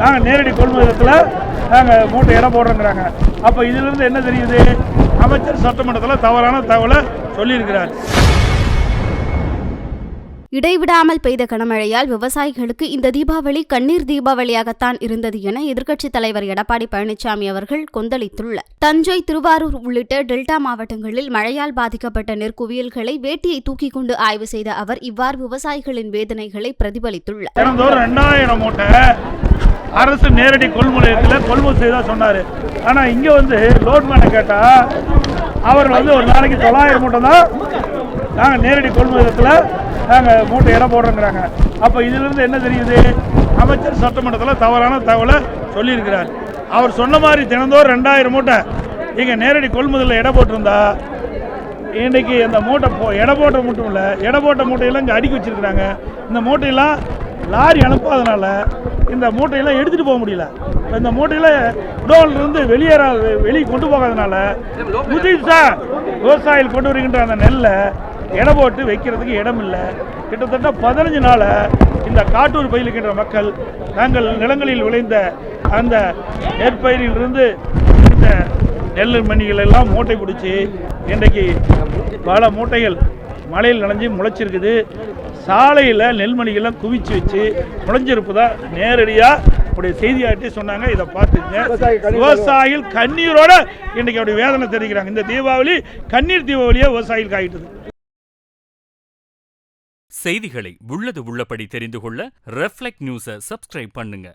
நாங்கள் நேரடி கொள்முதலத்தில் நாங்கள் மூட்டை இடம் போடுறோங்கிறாங்க. அப்போ இதிலிருந்து என்ன தெரியுது? அமைச்சர் சட்டமன்றத்தில் தவறான தகவலை சொல்லியிருக்கிறார். இடைவிடாமல் பெய்த கனமழையால் விவசாயிகளுக்கு இந்த தீபாவளி கண்ணீர் தீபாவளியாகத்தான் இருந்தது என எதிர்க்கட்சித் தலைவர் எடப்பாடி பழனிசாமி அவர்கள் கொந்தளித்துள்ளார். தஞ்சை, திருவாரூர் உள்ளிட்ட டெல்டா மாவட்டங்களில் மழையால் பாதிக்கப்பட்ட நெற்குவியல்களை வேட்டியை தூக்கிக் கொண்டு ஆய்வு செய்த அவர் இவ்வாறு விவசாயிகளின் வேதனைகளை பிரதிபலித்துள்ளார். 2000 மூட்டை அரசு நேரடி கொள்முதலத்தில் கொள்முதல் செய்தா சொன்னார். ஆனால் இங்கே லோட்மேனை கேட்டால் அவர் ஒரு நாளைக்கு 900 மூட்டை தான் நாங்கள் நேரடி கொள்முதலத்தில் நாங்கள் மூட்டை இடம் போடுறோங்கிறாங்க. அப்போ இதிலிருந்து என்ன தெரியுது? அமைச்சர் சட்டமன்றத்தில் தவறான தகவலை சொல்லியிருக்கிறார். அவர் சொன்ன மாதிரி தினந்தோறும் 2000 மூட்டை இங்கே நேரடி கொள்முதலில் இடம் போட்டிருந்தா இன்றைக்கி இந்த மூட்டை இடம் போட்ட மட்டும் இல்லை, இடம் போட்ட மூட்டையெல்லாம் இங்கே அடுக்கி வச்சுருக்கிறாங்க. இந்த மூட்டையெல்லாம் லாரி அனுப்பாதனால இந்த மூட்டையெல்லாம் எடுத்துகிட்டு போக முடியல. இந்த மூட்டையில் குடோன்லேருந்து வெளியே கொண்டு போகாதனால புதுசாக விவசாயிகள் கொண்டு வருகின்ற அந்த நெல்லை இடம் போட்டு வைக்கிறதுக்கு இடம் இல்லை. கிட்டத்தட்ட 15 நாளாக இந்த காட்டூர் பயிலுக்கின்ற மக்கள் தங்கள் நிலங்களில் விளைந்த அந்த நெற்பயிரிலிருந்து இந்த நெல் மணிகள் எல்லாம் மூட்டை பிடிச்சி இன்றைக்கு பல மூட்டைகள் மழையில் நனைஞ்சி முளைச்சிருக்குது. சாலையில் நெல்மணிகள்லாம் குவிச்சு வச்சு முளைஞ்சிருப்பதா நேரடியாக உடைய செய்தியாட்டி சொன்னாங்க. இதை பார்த்துங்க. விவசாயிகள் கண்ணீரோட இன்றைக்கி அப்படி வேதனை தெரிவிக்கிறாங்க. இந்த தீபாவளி கண்ணீர் தீபாவளியாக விவசாயிகள் ஆகிட்டது. செய்திகளை உள்ளது உள்ளபடி தெரிந்து கொள்ள ரெஃப்ளெக்ட் நியூஸை சப்ஸ்கிரைப் பண்ணுங்க.